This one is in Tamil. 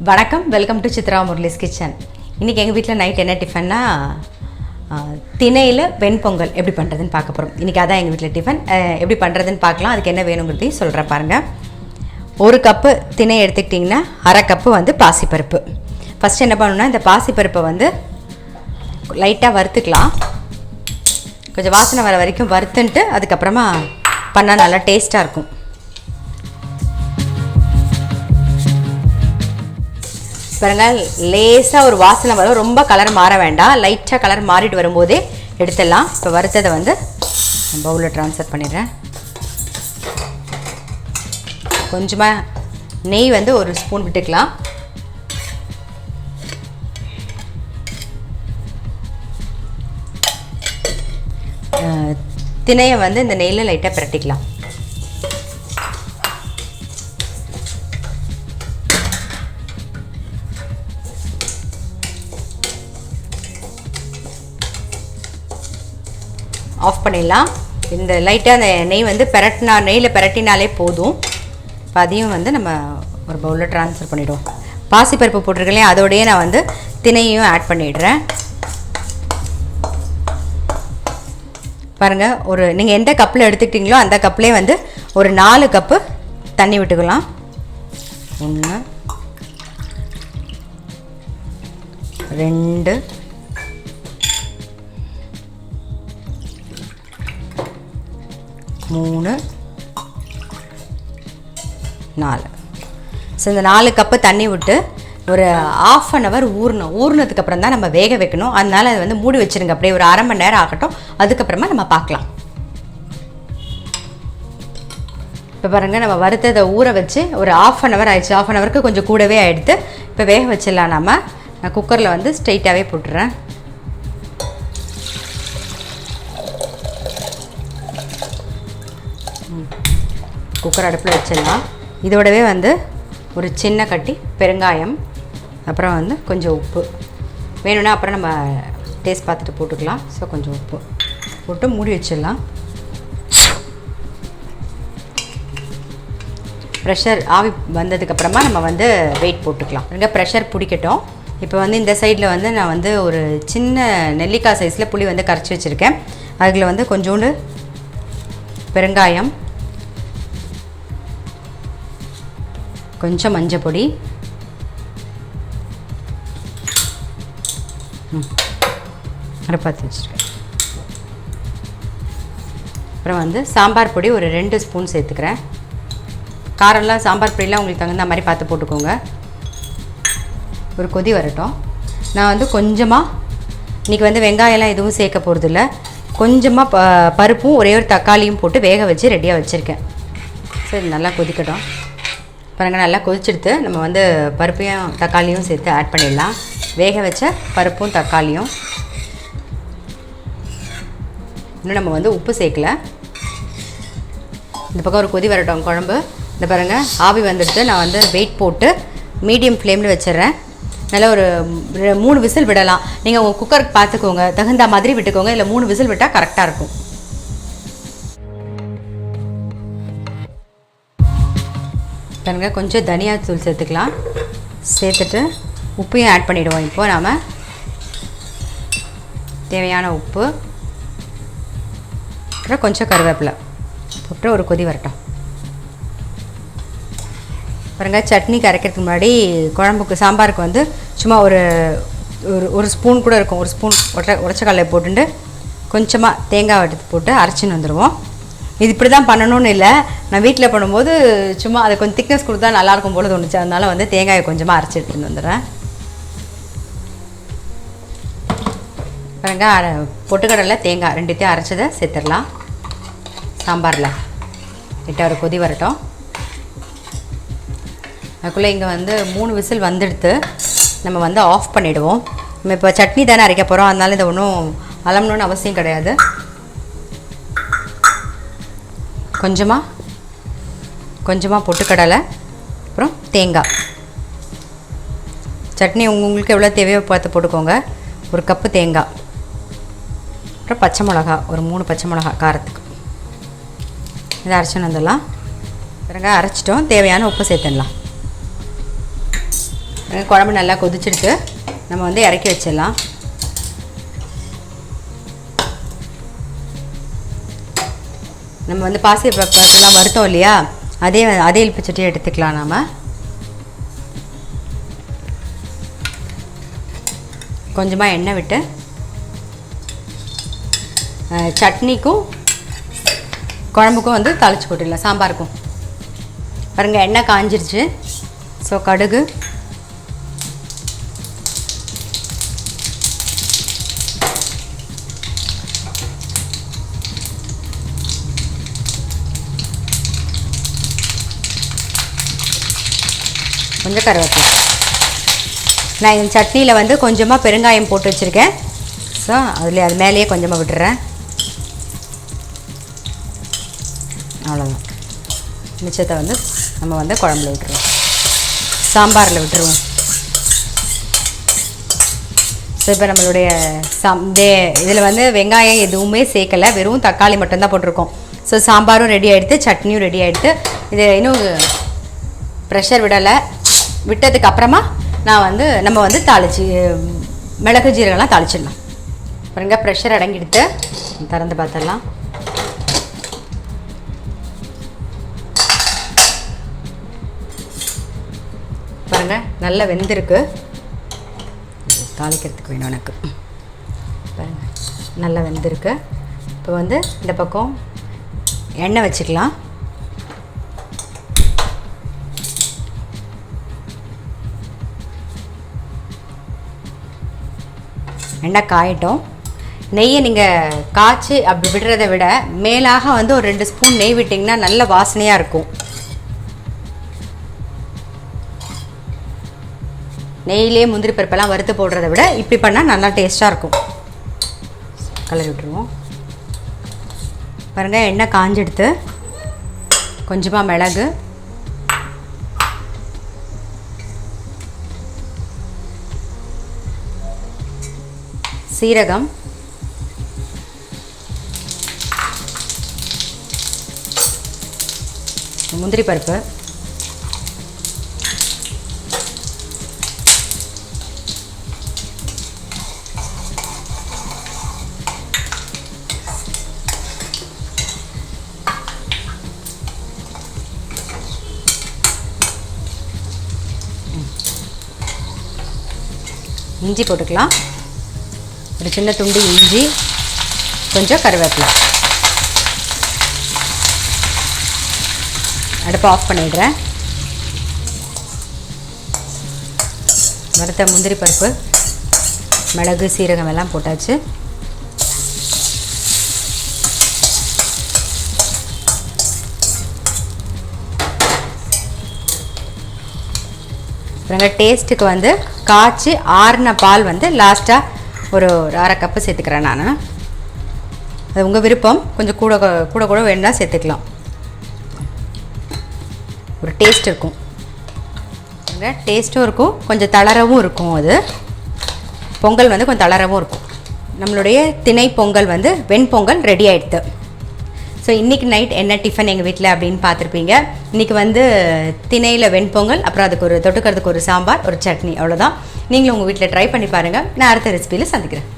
வணக்கம், welcome to Chitra Murali's kitchen. இன்றைக்கி எங்கள் வீட்டில் நைட் என்ன டிஃபன்னா திணையில் வெண்பொங்கல் எப்படி பண்ணுறதுன்னு பார்க்க போகிறோம். இன்றைக்கி அதான் எங்கள் வீட்டில் டிஃபன். எப்படி பண்ணுறதுன்னு பார்க்கலாம். அதுக்கு என்ன வேணுங்கிறதையும் சொல்கிறேன் பாருங்கள். 1 கப்பு திணை எடுத்துக்கிட்டிங்கன்னா 1/2 கப்பு வந்து பாசிப்பருப்பு. ஃபஸ்ட்டு என்ன பண்ணணுன்னா, இந்த பாசிப்பருப்பை வந்து லைட்டாக வறுத்துக்கலாம். கொஞ்சம் வாசனை வர வரைக்கும் வறுத்துன்ட்டு அதுக்கப்புறமா பண்ணால் நல்லா டேஸ்ட்டாக இருக்கும். பாருங்கள், லேசாக ஒரு வாசனை வரும். ரொம்ப கலர் மாற வேண்டாம். லைட்டாக கலர் மாறிட்டு வரும்போதே எடுத்துடலாம். இப்போ வறுத்ததை வந்து பவுலில் ட்ரான்ஸ்ஃபர் பண்ணிடுறேன். கொஞ்சமாக நெய் வந்து 1 ஸ்பூன் விட்டுக்கலாம். திணையை வந்து இந்த நெய்யில் லைட்டாக பிரட்டிக்கலாம். ஆஃப் பண்ணிடலாம். இந்த லைட்டாக அந்த நெய் வந்து நெய்யில் பிரட்டினாலே போதும். இப்போ அதையும் வந்து நம்ம ஒரு பவுலில் ட்ரான்ஸ்ஃபர் பண்ணிவிடுவோம். பாசிப்பருப்பு போட்டிருக்கலையே, அதோடையே நான் வந்து திணையும் ஆட் பண்ணிடுறேன். பாருங்கள், நீங்கள் எந்த கப்பில் எடுத்துக்கிட்டீங்களோ அந்த கப்லேயே வந்து ஒரு 4 கப்பு தண்ணி விட்டுக்கலாம். 1 2 3 4. ஸோ இந்த 4 கப்பு தண்ணி விட்டு ஒரு 1/2 hour ஊறினதுக்கப்புறம் தான் நம்ம வேக வைக்கணும். அதனால் அதை வந்து மூடி வச்சுருங்க. அப்படியே ஒரு 1/2 மணி நேரம் ஆகட்டும். அதுக்கப்புறமா நம்ம பார்க்கலாம். இப்போ பாருங்கள், நம்ம வறுத்ததை ஊற வச்சு ஒரு 1/2 hour ஆயிடுச்சு. 1/2 hourக்கு கொஞ்சம் கூடவே ஆகிடுது. இப்போ வேக வச்சிடலாம். நான் குக்கரில் வந்து ஸ்ட்ரைட்டாகவே போட்டுறேன். குக்கர் அடுப்பில் வச்சிடலாம். இதோடவே வந்து ஒரு சின்ன கட்டி பெருங்காயம், அப்புறம் வந்து கொஞ்சம் உப்பு வேணும்னா அப்புறம் நம்ம டேஸ்ட் பார்த்துட்டு போட்டுக்கலாம். ஸோ கொஞ்சம் உப்பு போட்டு மூடி வச்சிடலாம். ப்ரெஷர் ஆவி வந்ததுக்கப்புறமா நம்ம வந்து வெயிட் போட்டுக்கலாம். இங்கே ப்ரெஷர் பிடிக்கட்டும். இப்போ வந்து இந்த சைடில் வந்து நான் வந்து ஒரு சின்ன நெல்லிக்காய் சைஸில் புளி வந்து கரைச்சி வச்சுருக்கேன். அதில் வந்து கொஞ்சோண்டு பெருங்காயம், கொஞ்சம் மஞ்சள் பொடி, அடுப்பாத்து வச்சுருக்கேன். அப்புறம் வந்து சாம்பார் பொடி ஒரு 2 ஸ்பூன் சேர்த்துக்கிறேன். காரம்லாம் சாம்பார் பொடியெலாம் உங்களுக்கு தகுந்த மாதிரி பார்த்து போட்டுக்கோங்க. ஒரு கொதி வரட்டும். நான் வந்து கொஞ்சமாக இன்றைக்கி வந்து வெங்காயம்லாம் எதுவும் சேர்க்க போகிறதில்ல. கொஞ்சமாக பருப்பும் ஒரே ஒரு தக்காளியும் போட்டு வேக வச்சு ரெடியாக வச்சுருக்கேன். சரி, நல்லா கொதிக்கட்டும். பாருங்கள், நல்லா கொதிச்செடுத்து நம்ம வந்து பருப்பையும் தக்காளியும் சேர்த்து ஆட் பண்ணிடலாம். வேக வச்ச பருப்பும் தக்காளியும். இன்னும் நம்ம வந்து உப்பு சேர்க்கல. இந்த பக்கம் ஒரு கொதி வரட்டும் குழம்பு. இந்த பாருங்கள், ஆவி வந்துடுத்து. நான் வந்து வெயிட் போட்டு மீடியம் ஃப்ளேமில் வச்சிடுறேன். நல்லா ஒரு 3 விசில் விடலாம். நீங்கள் உங்கள் குக்கருக்கு பார்த்துக்கோங்க, தகுந்த மாதிரி விட்டுக்கோங்க. இல்லை 3 விசில் விட்டால் கரெக்டாக இருக்கும். பாருங்க, கொஞ்சம் தனியாத்தூள் சேர்த்துக்கலாம். சேர்த்துட்டு உப்பையும் ஆட் பண்ணிவிடுவோம். இப்போது நாம் தேவையான உப்பு, அப்புறம் கொஞ்சம் கருவேப்பிலை போட்டு ஒரு கொதி வரட்டும். பாருங்கள், சட்னி கரைக்கிறதுக்கு முன்னாடி குழம்புக்கு சாம்பாருக்கு வந்து சும்மா ஒரு ஸ்பூன் கூட இருக்கும். 1 ஸ்பூன் உடச்ச கடலை போட்டுட்டு கொஞ்சமாக தேங்காய் எடுத்து போட்டு அரைச்சின்னு வந்துடுவோம். இது இப்படி தான் பண்ணணும்னு இல்லை. நான் வீட்டில் பண்ணும்போது சும்மா அதை கொஞ்சம் திக்னஸ் கொடுத்தா நல்லாயிருக்கும் போல தோணுச்சு. அதனால் வந்து தேங்காயை கொஞ்சமாக அரைச்சி எடுத்துகிட்டு வந்துடுறேன். பாருங்க, பொட்டுக்கடலை தேங்காய் 2த்தையும் அரைச்சதை சேர்த்துடலாம் சாம்பாரில். லைட்டாக ஒரு கொதி வரட்டும். அதுக்குள்ளே இங்கே வந்து 3 விசில் வந்துடுத்து. நம்ம வந்து ஆஃப் பண்ணிவிடுவோம். நம்ம இப்போ சட்னி தானே அரைக்க போகிறோம். அதனால இதை ஒன்றும் அலம்பணுன்னு அவசியம் கிடையாது. கொஞ்சமாக பொட்டுக்கடலை, அப்புறம் தேங்காய். சட்னி உங்களுக்கு எவ்வளோ தேவையோ பார்த்து போட்டுக்கோங்க. 1 கப்பு தேங்காய், அப்புறம் பச்சை மிளகா ஒரு 3 பச்சை மிளகா காரத்துக்கு. இதை அரைச்சின்னு வந்துடலாம். பிறகு அரைச்சிட்டோம். தேவையான உப்பு சேர்த்துடலாம். குழம்பு நல்லா கொதிச்சிடுத்து நம்ம வந்து இறக்கி வச்சிடலாம். நம்ம வந்து பாசிப்பருப்பெல்லாம் வறுத்தோம் இல்லையா, அதே இழுப்பு சட்டியை எடுத்துக்கலாம். நாம் கொஞ்சமாக எண்ணெய் விட்டு சட்னிக்கும் குழம்புக்கும் வந்து தாளித்து போட்டுடலாம். சாம்பாருக்கும் பாருங்கள் எண்ணெய் காஞ்சிருச்சு. ஸோ கடுகு, கொஞ்சம் கருவேப்பிலை. நான் இந்த சட்னியில் வந்து கொஞ்சமாக பெருங்காயம் போட்டு வச்சுருக்கேன். ஸோ அதில் அது மேலேயே கொஞ்சமாக விட்டுறேன். அவ்வளோதான். மிச்சத்தை வந்து நம்ம வந்து குழம்புல விட்டுருவோம், சாம்பாரில் விட்டுருவோம். ஸோ இப்போ நம்மளுடைய இதில் வந்து வெங்காயம் எதுவுமே சேர்க்கலை, வெறும் தக்காளி மட்டும்தான் போட்டிருக்கோம். ஸோ சாம்பாரும் ரெடி ஆகிடுது, சட்னியும் ரெடி ஆகிடுது. இது இன்னும் ப்ரெஷர் விடலை. விட்டதுக்கு அப்புறமா நம்ம வந்து தாளித்து மிளகு ஜீரகம்லாம் தாளிச்சிடலாம். பாருங்க ப்ரெஷர் அடங்கிடுத்து. திறந்து பார்த்துடலாம். பாருங்கள் நல்லா வெந்திருக்கு. தாளிக்கிறதுக்கு வேணும் எனக்கு. பாருங்கள் நல்லா வெந்திருக்கு. இப்போ வந்து இந்த பக்கம் எண்ணெய் வச்சுக்கலாம். எண்ணெய் காயட்டும். நெய்யை நீங்கள் காய்ச்சி அப்படி விடுறதை விட மேலாக வந்து ஒரு 2 ஸ்பூன் நெய் விட்டிங்கன்னா நல்ல வாசனையாக இருக்கும். நெய்யிலே முந்திரி பருப்பெல்லாம் வறுத்து போடுறத விட இப்படி பண்ணால் நல்லா டேஸ்ட்டாக இருக்கும். கலரி விட்டுருவோம். பாருங்கள் எண்ணெய் காஞ்செடுத்து கொஞ்சமாக மிளகு, சீரகம், முந்திரி பருப்பு, இஞ்சி போட்டுக்கலாம். ஒரு சின்ன துண்டு இஞ்சி, கொஞ்சம் கருவேப்பிலை. அடுப்பை ஆஃப் பண்ணிடுறேன். வறுத்த முந்திரி பருப்பு, மிளகு, சீரகம் எல்லாம் போட்டாச்சு. அப்புறங்க டேஸ்ட்டுக்கு வந்து காய்ச்சி ஆறின பால் வந்து லாஸ்ட்டாக ஒரு 1/2 கப்பு சேர்த்துக்கிறேன் நான். அது உங்கள் விருப்பம். கொஞ்சம் கூட வேணும்னா சேர்த்துக்கலாம். ஒரு டேஸ்ட் இருக்கும். டேஸ்ட்டும் இருக்கும், கொஞ்சம் தளரவும் இருக்கும். அது பொங்கல் வந்து கொஞ்சம் தளரவும் இருக்கும். நம்மளுடைய திணை பொங்கல் வந்து வெண்பொங்கல் ரெடி ஆகிடுது. ஸோ இன்றைக்கி நைட் என்ன டிஃபன் எங்கள் வீட்டில் அப்படின்னு பார்த்துருப்பீங்க. இன்றைக்கி வந்து திணையில் வெண்பொங்கல், அப்புறம் அதுக்கு ஒரு தொட்டுக்கிறதுக்கு ஒரு சாம்பார், ஒரு சட்னி, அவ்வளோதான். நீங்களும் உங்கள் வீட்டில் ட்ரை பண்ணி பாருங்கள். நான் அடுத்த ரெசிபியில் சந்திக்கிறேன்.